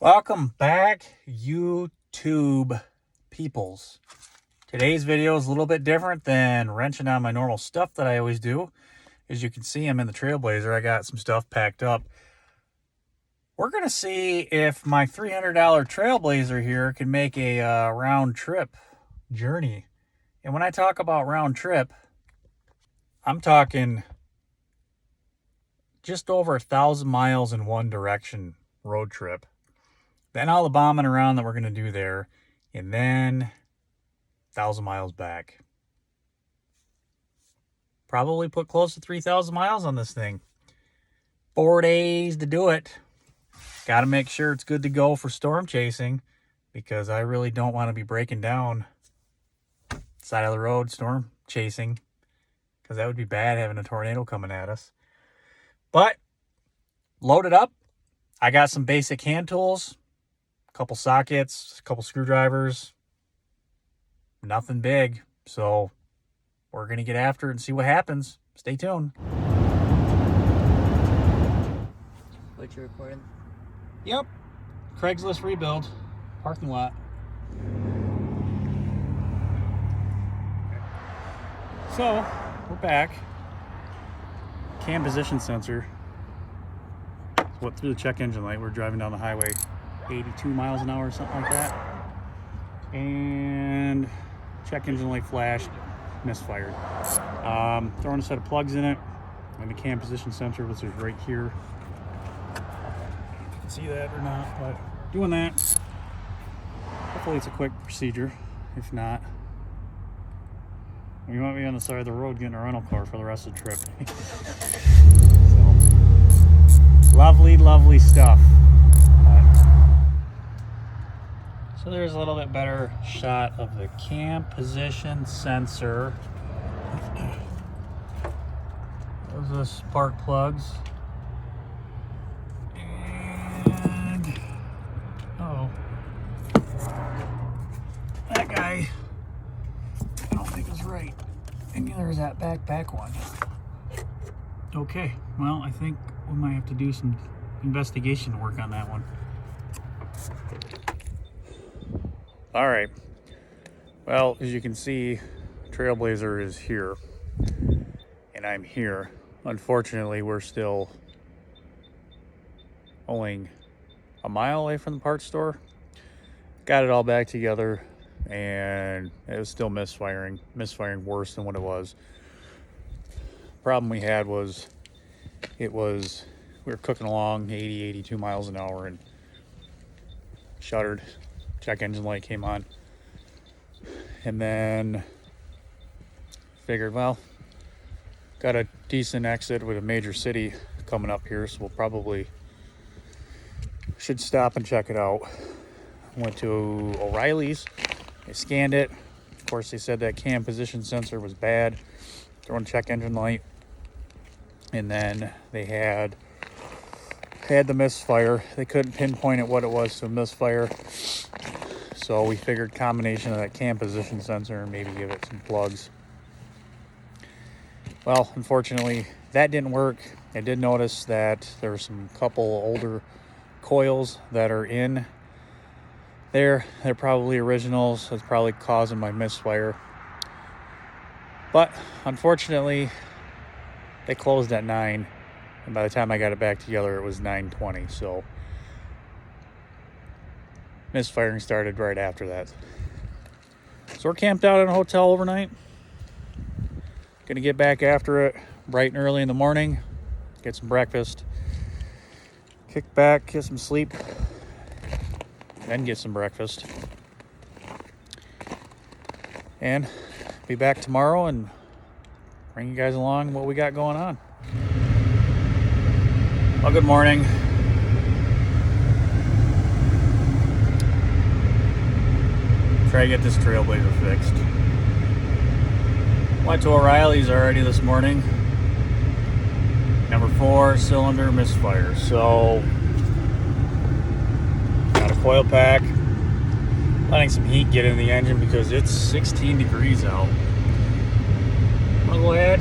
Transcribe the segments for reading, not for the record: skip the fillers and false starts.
Welcome back, YouTube peoples. Today's video is a little bit different than wrenching on my normal stuff that I always do. As you can see, I'm in the Trailblazer. I got some stuff packed up. We're going to see if my $300 Trailblazer here can make a round trip journey. And when I talk about round trip, I'm talking just over 1,000 miles in one direction road trip. Then all the bombing around that we're going to do there, and then 1,000 miles back. Probably put close to 3,000 miles on this thing. 4 days to do it. Got to make sure it's good to go for storm chasing, because I really don't want to be breaking down side of the road storm chasing, because that would be bad having a tornado coming at us. But load it up. I got some basic hand tools. Couple sockets, a couple screwdrivers, nothing big. So we're going to get after it and see what happens. Stay tuned. What you recording? Yep. Craigslist rebuild. Parking lot. So we're back. Cam position sensor. What through the check engine light. We're driving down the highway. 82 miles an hour or something like that, and check engine light flashed, misfired. Throwing a set of plugs in it, and the cam position sensor, which is right here. You can see that or not, but doing that. Hopefully it's a quick procedure. If not, we might be on the side of the road getting a rental car for the rest of the trip. So lovely stuff. So there's a little bit better shot of the cam position sensor. Those are the spark plugs. And that guy, I don't think is right. And neither is that back one. Okay, well, I think we might have to do some investigation work on that one. All right, well, as you can see, Trailblazer is here, and I'm here. Unfortunately, we're still only a mile away from the parts store. Got it all back together, and it was still misfiring worse than what it was. Problem we had was, we were cooking along 80, 82 miles an hour and shuttered. Check engine light came on, and then figured, well, got a decent exit with a major city coming up here, so we'll probably should stop and check it out. Went to O'Reilly's. They scanned it. Of course, they said that cam position sensor was bad. Throwing check engine light, and then they had the misfire. They couldn't pinpoint it what it was to misfire. So we figured combination of that cam position sensor and maybe give it some plugs. Well, unfortunately, that didn't work. I did notice that there were some couple older coils that are in there. They're probably originals. That's probably causing my misfire. But unfortunately, they closed at 9. And by the time I got it back together, it was 9:20. So misfiring started right after that. So we're camped out in a hotel overnight. Gonna get back after it bright and early in the morning, get some breakfast, kick back, get some sleep, then get some breakfast, and be back tomorrow and bring you guys along what we got going on. Well, good morning. Try to get this Trailblazer fixed. Went to O'Reilly's already this morning. Number 4 cylinder misfire. So got a coil pack. Letting some heat get in the engine because it's 16 degrees out. I'm gonna go ahead,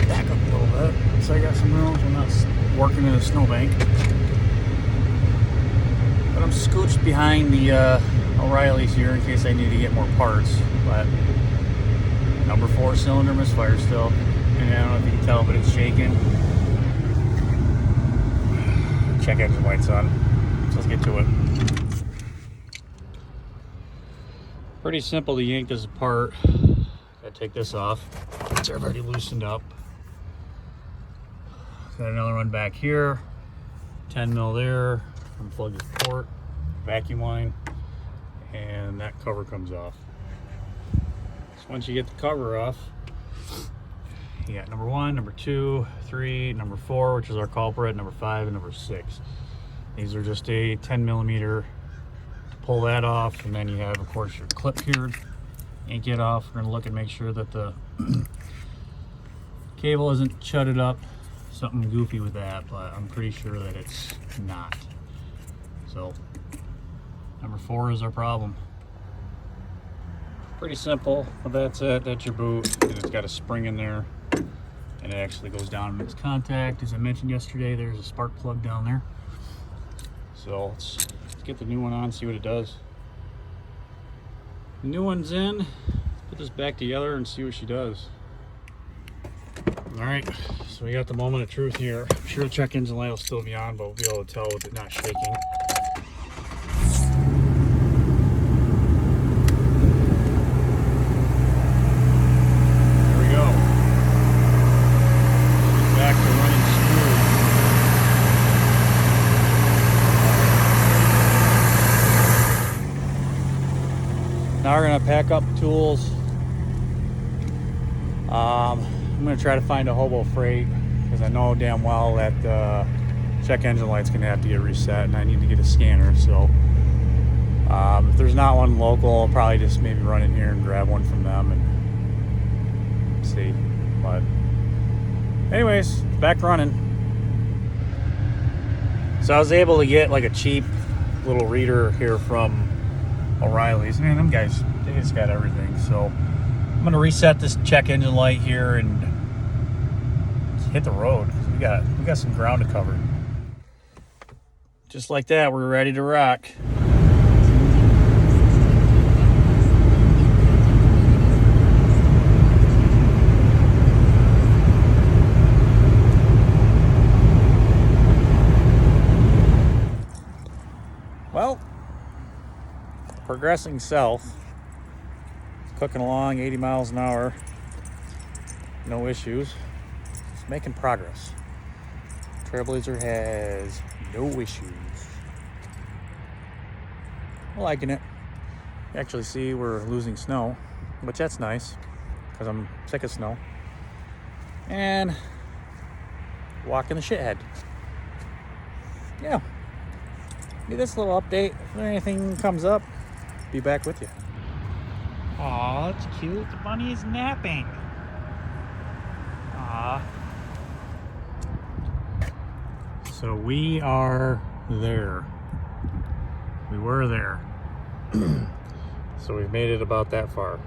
back up a little bit so I got some room so I'm not working in a snowbank. But I'm scooched behind the O'Reilly's here in case I need to get more parts. But number 4 cylinder misfire still. And I don't know if you can tell, but it's shaking. Check engine lights on. So let's get to it. Pretty simple to yank this apart. Gotta take this off. It's already loosened up. Got another one back here. 10 mil there. Unplug this port. Vacuum line. And that cover comes off. So once you get the cover off, you got number 1, number 2, 3, number 4, which is our culprit, number 5, and number 6. These are just a 10 millimeter to pull that off, and then you have, of course, your clip here. Yank it off. We're gonna look and make sure that the cable isn't shutted up. Something goofy with that, but I'm pretty sure that it's not. So number 4 is our problem. Pretty simple, but that's it. That's your boot, and it's got a spring in there, and it actually goes down in its contact. As I mentioned yesterday, there's a spark plug down there. So let's get the new one on, see what it does. The new one's in. Put this back together and see what she does. All right, so we got the moment of truth here. I'm sure the check engine light will still be on, but we'll be able to tell with it not shaking. There we go. She's back to running smooth. Now we're gonna pack up the tools. I'm gonna try to find a hobo freight because I know damn well that the check engine light's gonna have to get reset, and I need to get a scanner. So if there's not one local, I'll probably just maybe run in here and grab one from them and see. But anyways, back running. So I was able to get like a cheap little reader here from O'Reilly's. Man, them guys, they just got everything. So I'm gonna reset this check engine light here and hit the road. We got some ground to cover. Just like that, we're ready to rock. Well, progressing south. Cooking along 80 miles an hour. No issues. It's making progress. Trailblazer has no issues. I'm liking it. You actually see we're losing snow, which that's nice because I'm sick of snow. And walking the shithead. Yeah. Maybe this little update. If anything comes up, be back with you. Aw, that's cute. The bunny is napping. Aw. So we are there. We were there. So we've made it about that far.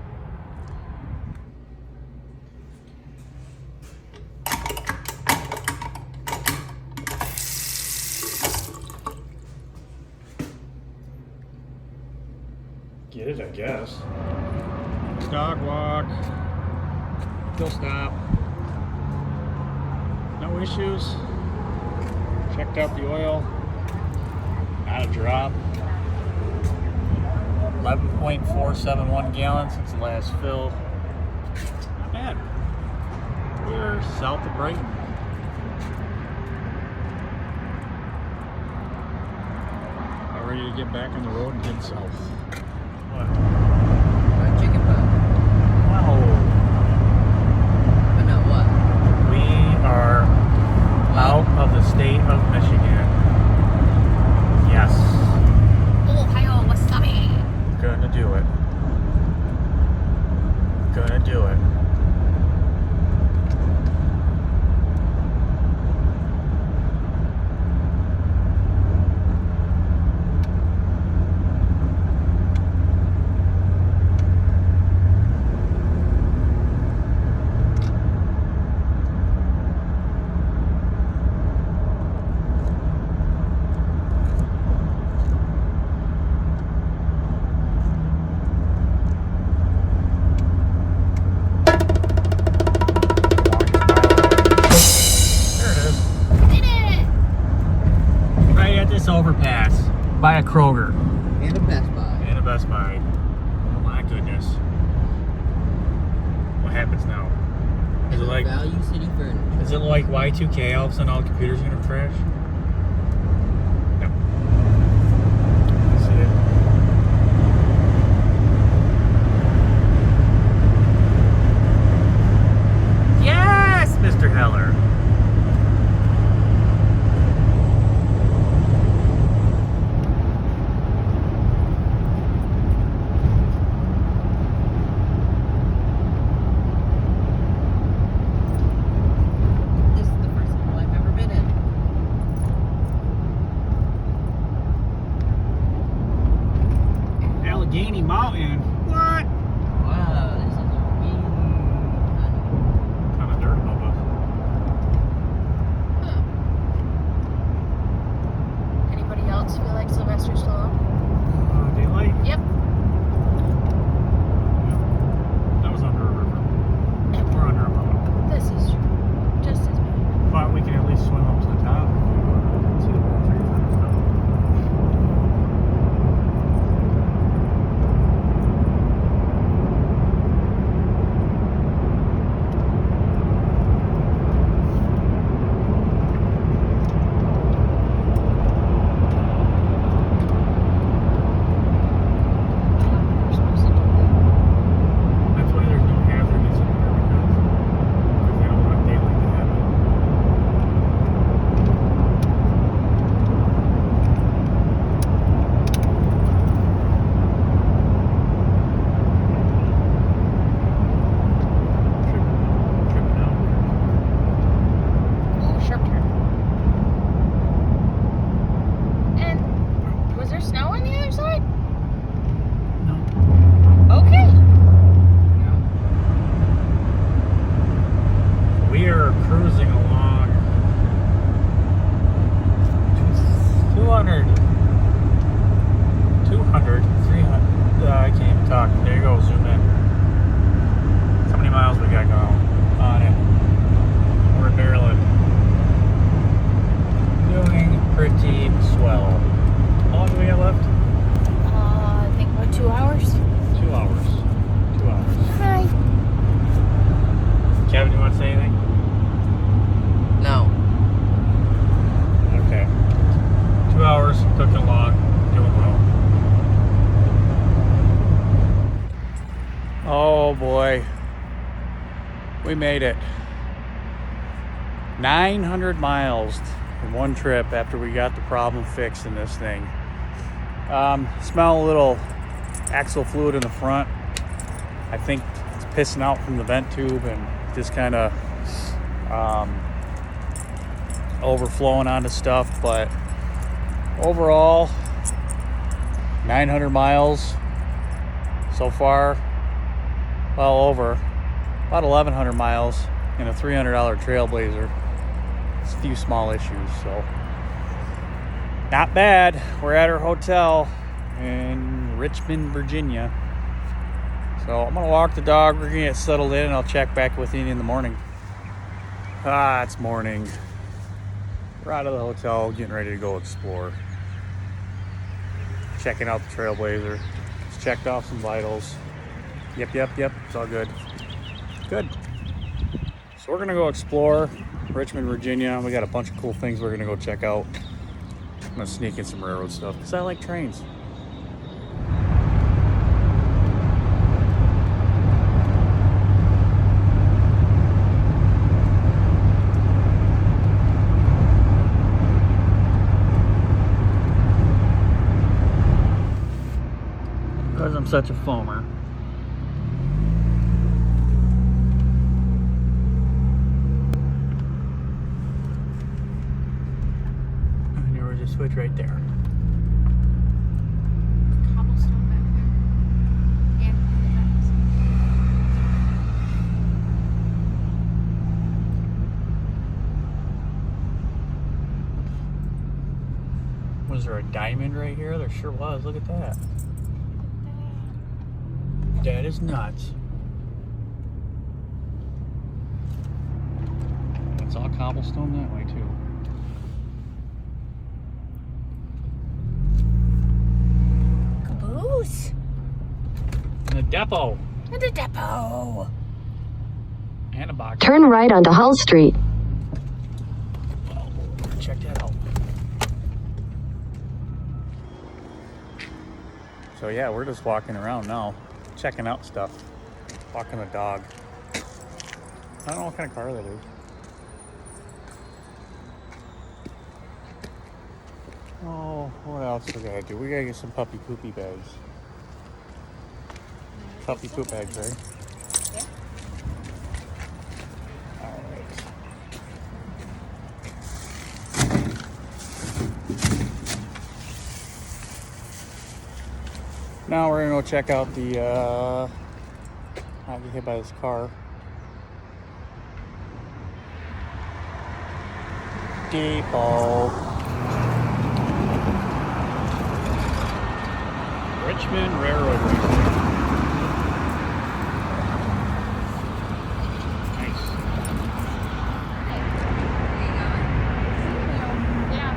Get it, I guess. Dog walk. Still stop. No issues. Checked out the oil. Not a drop. 11.471 gallons since the last fill. Not bad. We're south of Brighton. About ready to get back on the road and head south. What? Chicken butt. Wow. But no, what? We are out of the state of Michigan. Yes. Ohio wasabi. Gonna do it. Gonna do it. this overpass by a Kroger And a Best Buy. and a Best Buy. Oh my goodness. What happens now? Is it like Value City Furniture. Is it like Y2K? All of a sudden, all the computers are gonna crash? No. That's it. Yes, Mr. Heller. This is the first school I've ever been in. Allegheny Mountain. What? Wow, this is a mean Kind of dirt above us. Huh. Anybody else feel like Sylvester Stallone? Daylight? Yep. That was under a river. Or under a mountain. This is just as bad. But we can at least swim up to the top. See the World Trade Center stuff. We're supposed to do that. That's why there's no hazardness in there because they don't want daylight to happen. Tripping out. Ooh, sharp turn. And was there snow on the other side? No. Okay. We are cruising along 200, 300. I can't even talk. There you go, zoom in. How many miles we got going on it? We're in Maryland. Doing pretty swell. How long do we got left? I think about 2 hours. 2 hours. 2 hours. Hi. Kevin, you want to say anything? No. Okay. 2 hours, cooking along, doing well. Oh boy. We made it. 900 miles in one trip after we got the problem fixed in this thing. Smell a little axle fluid in the front. I think it's pissing out from the vent tube and just kind of overflowing onto stuff, but overall 900 miles so far, well over about 1,100 miles in a $300 Trailblazer. It's a few small issues, so not bad. We're at our hotel in Richmond, Virginia. So I'm gonna walk the dog, we're gonna get settled in, and I'll check back with you in the morning. It's morning. We're out of the hotel, getting ready to go explore. Checking out the Trailblazer. Just checked off some vitals. Yep, it's all good. Good. So we're gonna go explore Richmond, Virginia. We got a bunch of cool things we're gonna go check out. I'm gonna sneak in some railroad stuff, because I like trains. Because I'm such a foamer. And there was a switch right there. Cobblestone back there. And Was there a diamond right here? There sure was. Look at that. That is nuts. It's all cobblestone that way too. depot. At the depot. And a box. Turn right onto Hull Street. Oh, check that out. So yeah, we're just walking around now, checking out stuff. Walking the dog. I don't know what kind of car that is. Oh, what else we gotta do? We gotta get some puppy poopy bags. Puppy poop bags, right? Yeah. Alright. Now we're gonna go check out the, I get hit by this car. Depot. Richmond Railroad Racing. Nice. Yeah.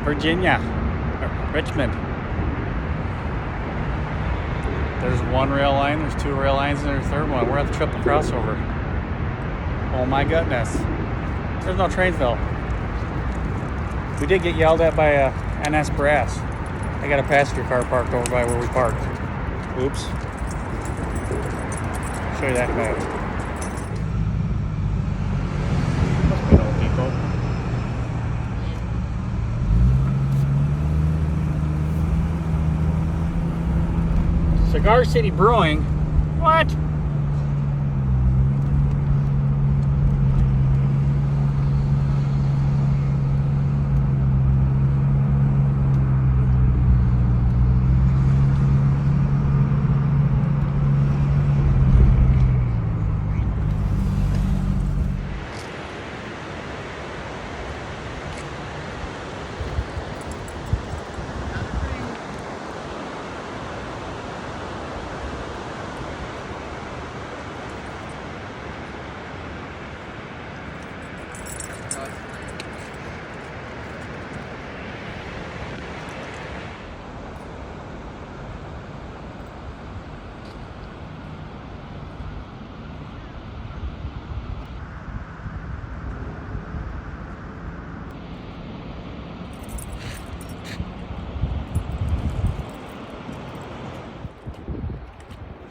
Virginia. Richmond. There's one rail line, there's two rail lines, and there's a third one. We're at the triple crossover. Oh my goodness. There's no trains though. We did get yelled at by a NS Brass. I got a passenger car parked over by where we parked. Oops. Show you that bad. Must be an old depot. Cigar City Brewing? What?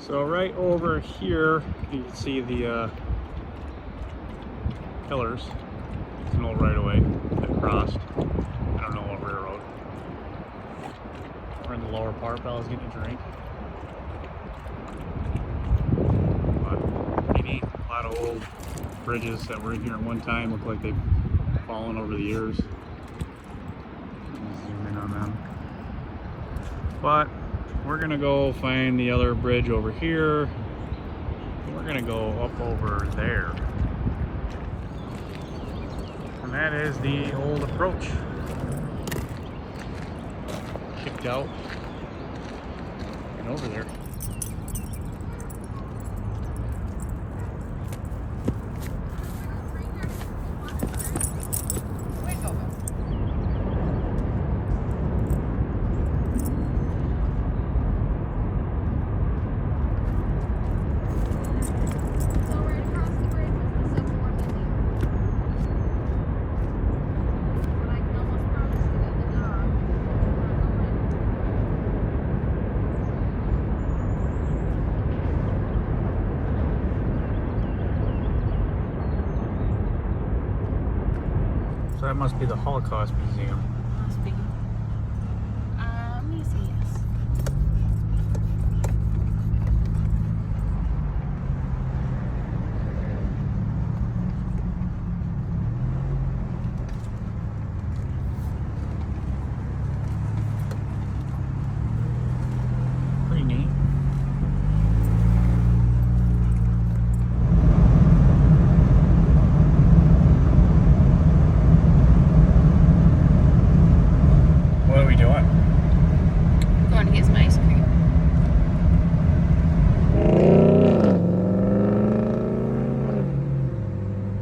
So right over here, you can see the pillars. It's an old right-of-way that crossed. I don't know what railroad. We're in the lower part, but I was getting a drink. But maybe a lot of old bridges that were in here at one time look like they've fallen over the years. Zoom in on them. But we're gonna go find the other bridge over here. We're gonna go up over there. And that is the old approach. Kicked out and over there. So that must be the Holocaust Museum. Must be. Let me see. Yes. Pretty neat. What are we doing? Going to get some ice cream.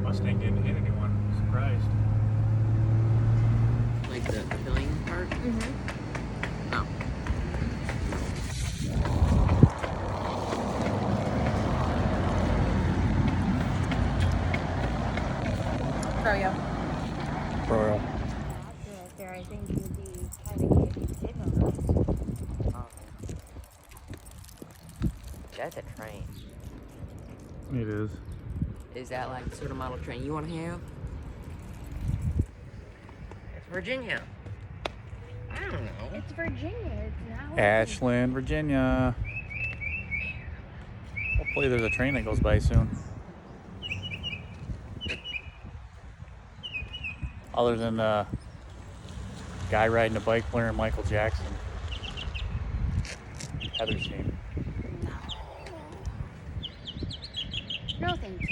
Mustang didn't hit anyone. Surprised. Like the filling part? Mm-hmm. Oh. Royal. Right there, I think you'd be kind of getting on us. Oh. That's a train. It is. Is that like the sort of model train you want to have? It's Virginia. I don't know. It's Virginia. It's not. Ashland, Virginia. Hopefully there's a train that goes by soon. Other than the guy riding a bike blaring Michael Jackson. Heather's name. No, thank you.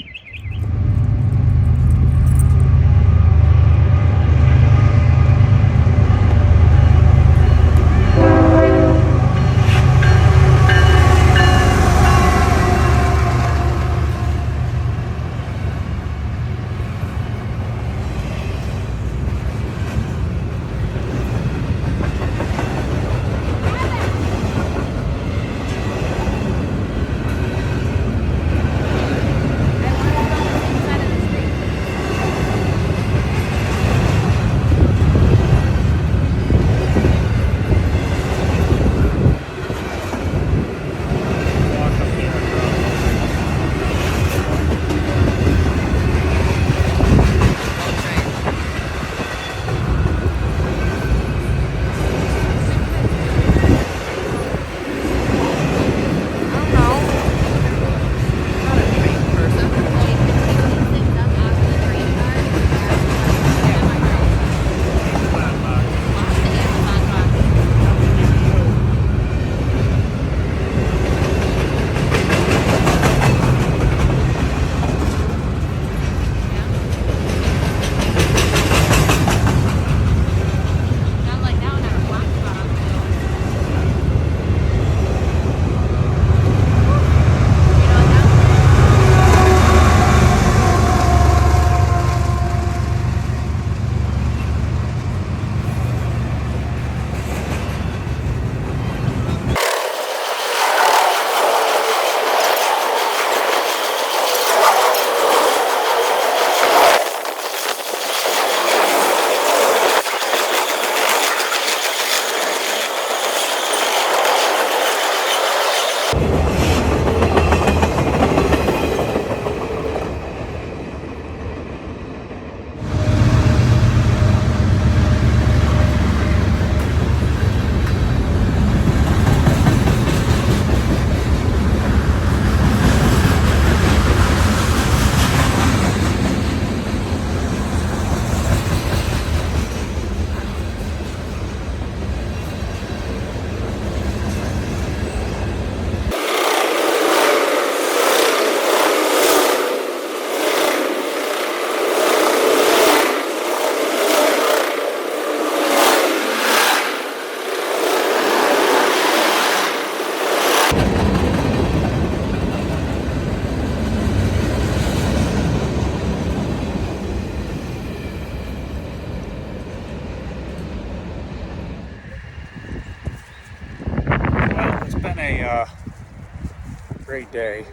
Great day.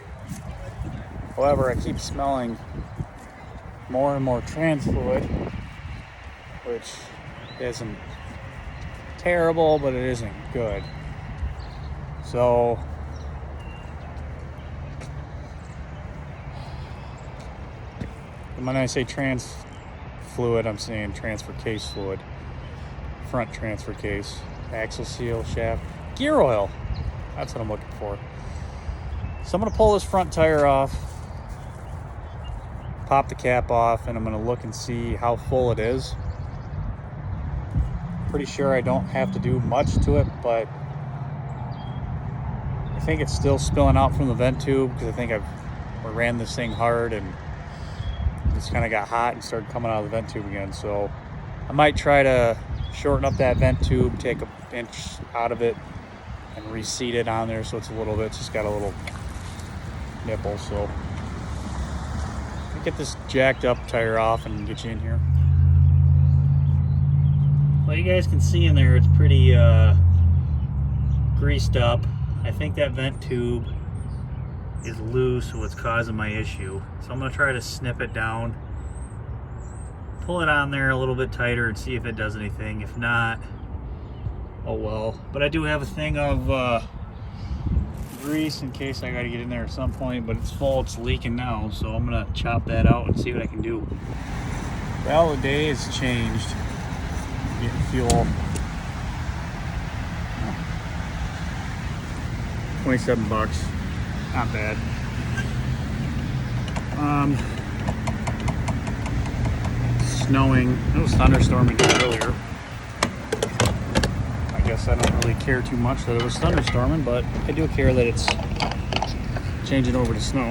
However, I keep smelling more and more trans fluid, which isn't terrible, but it isn't good. So when I say trans fluid, I'm saying transfer case fluid, front transfer case, axle seal, shaft, gear oil. That's what I'm looking for. So I'm going to pull this front tire off, pop the cap off, and I'm going to look and see how full it is. Pretty sure I don't have to do much to it, but I think it's still spilling out from the vent tube because I think I ran this thing hard and it's kind of got hot and started coming out of the vent tube again. So I might try to shorten up that vent tube, take an inch out of it, and reseat it on there so it's a little bit, just got a little nipple. So get this jacked up tire off and get you in here. Well, you guys can see in there it's pretty greased up. I think that vent tube is loose, so it's causing my issue. So I'm going to try to snip it down pull it on there a little bit tighter and see if it does anything. If not, oh well. But I do have a thing of grease in case I got to get in there at some point, but it's full, it's leaking now, so I'm gonna chop that out and see what I can do. Well, the day has changed. Getting fuel. 27 bucks. Not bad. Snowing. It was thunderstorming earlier. I guess I don't really care too much that it was thunderstorming, but I do care that it's changing over to snow.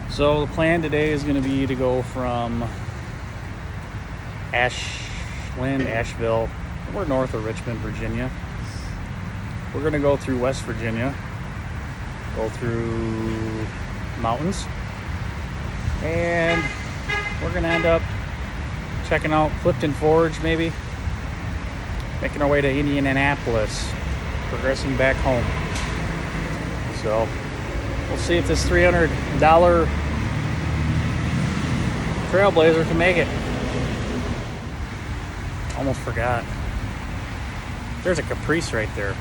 So the plan today is going to be to go from Asheville. We're north of Richmond, Virginia. We're going to go through West Virginia, go through mountains, and we're going to end up checking out Clifton Forge, maybe making our way to Indianapolis, progressing back home. So we'll see if this $300 Trailblazer can make it. Almost forgot. There's a Caprice right there.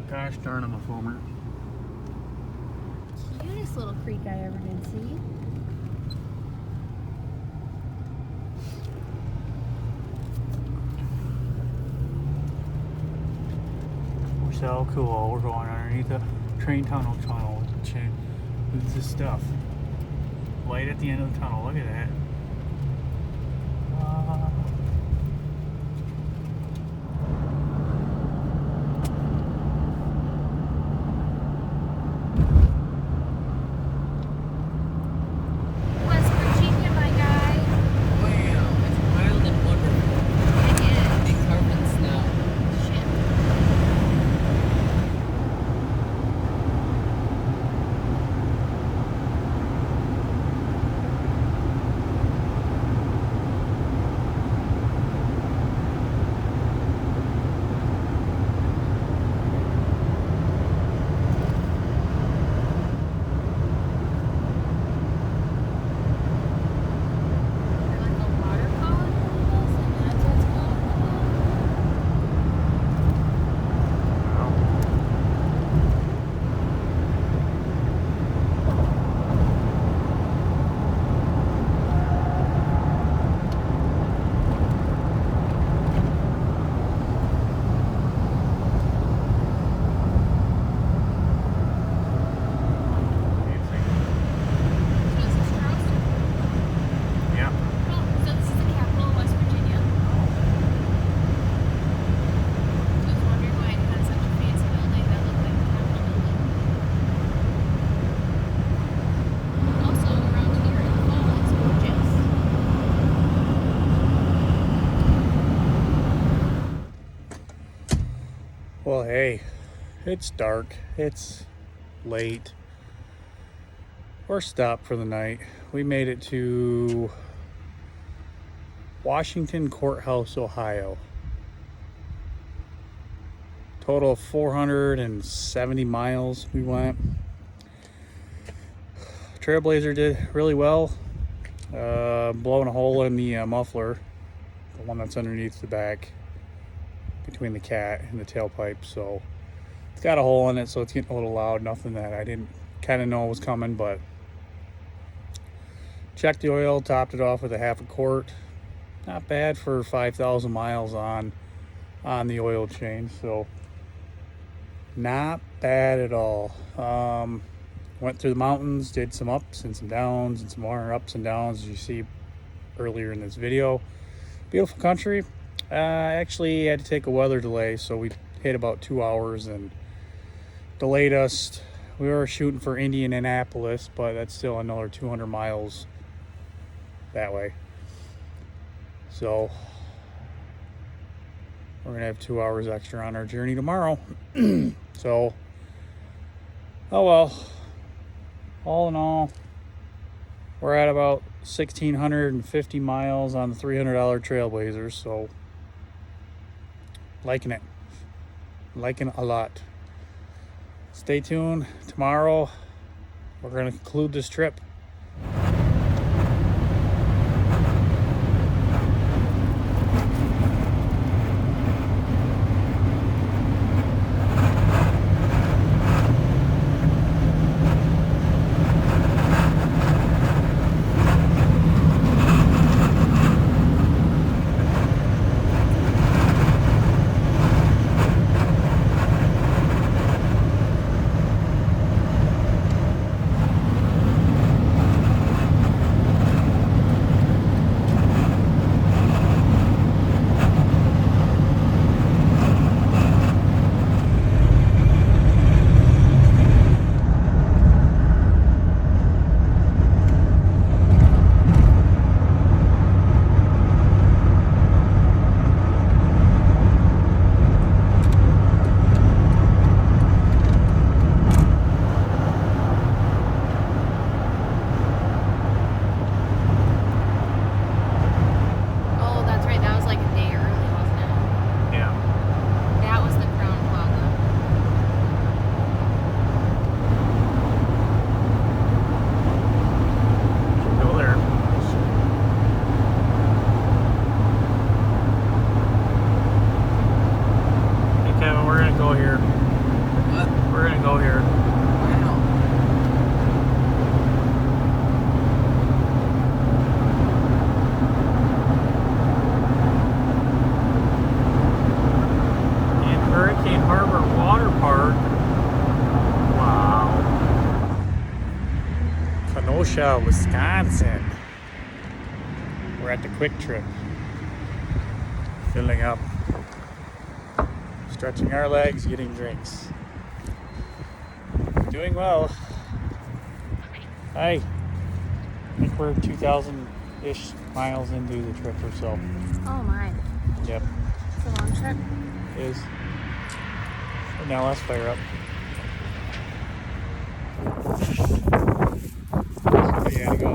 Gosh darn, I'm a foamer. Cutest little creek I ever did see. so cool. We're going underneath a train tunnel with this stuff. Light at the end of the tunnel. Look at that. West Virginia, my guy. Wow, it's wild and wonderful. It is. Big carbon snow. Shit. Like a waterfall in this, and that's what's going on. So this is Charleston. Yeah. Oh, so this is the capital of West Virginia. I was wondering why it had such a fancy building that looked like the Capitol building. Also, around here in the fall, it's gorgeous. Well, hey, it's dark. It's late. We're stopped for the night. We made it to Washington Courthouse, Ohio. Total of 470 miles we went. Trailblazer did really well. Blowing a hole in the muffler, the one that's underneath the back, between the cat and the tailpipe. So it's got a hole in it, so it's getting a little loud. Nothing that I didn't kind of know was coming, but checked the oil, topped it off with a half a quart. Not bad for 5,000 miles on the oil change. So not bad at all. Went through the mountains, did some ups and some downs and some more ups and downs, as you see earlier in this video. Beautiful country. Actually had to take a weather delay, so we hit about 2 hours and delayed us. We were shooting for Indianapolis, but that's still another 200 miles that way. So we're gonna have 2 hours extra on our journey tomorrow. So, oh well. All in all, we're at about 1,650 miles on the $300 Trailblazer, so liking it. Liking it a lot. Stay tuned. Tomorrow, we're going to conclude this trip. Kenosha, Wisconsin. We're at the Quick Trip. Filling up. Stretching our legs, getting drinks. Doing well. Hi. I think we're 2,000-ish miles into the trip or so. Oh my. Yep, It's a long trip. it is. And now let's fire up. Yeah, to go.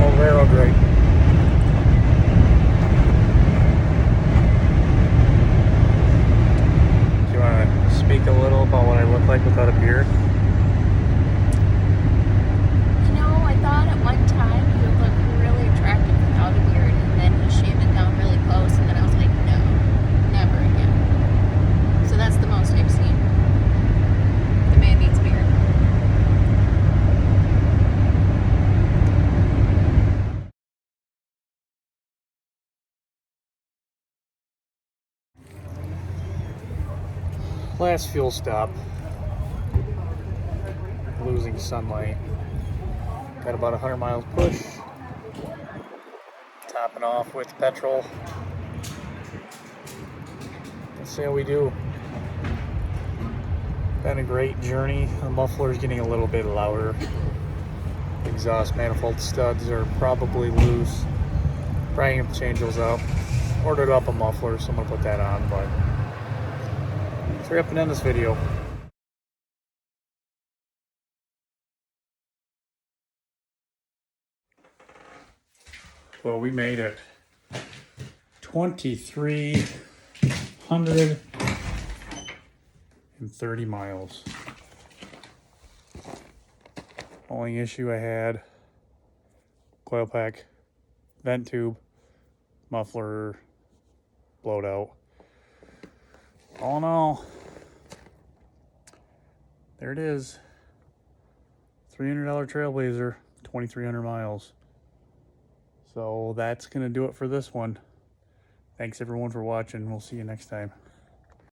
Old railroad grade. Do you want to speak a little about what I look like without a beard? You know, I thought at one time you would look really attractive without a beard, and then he shaved it down really close, and then I was like, no, never again. So that's the most I've seen. The man needs a beard. Last fuel stop. Losing sunlight. Got about 100 miles push. Topping off with petrol. Let's see how we do. Been a great journey. The muffler's getting a little bit louder. Exhaust manifold studs are probably loose. Probably gonna change those out. Ordered up a muffler, so I'm gonna put that on, but let's hurry up and end this video. Well, we made it. 2,330 miles. Only issue I had, coil pack, vent tube, muffler, blowed out. All in all, there it is. $300 Trailblazer, 2,300 miles. So that's going to do it for this one. Thanks everyone for watching. We'll see you next time.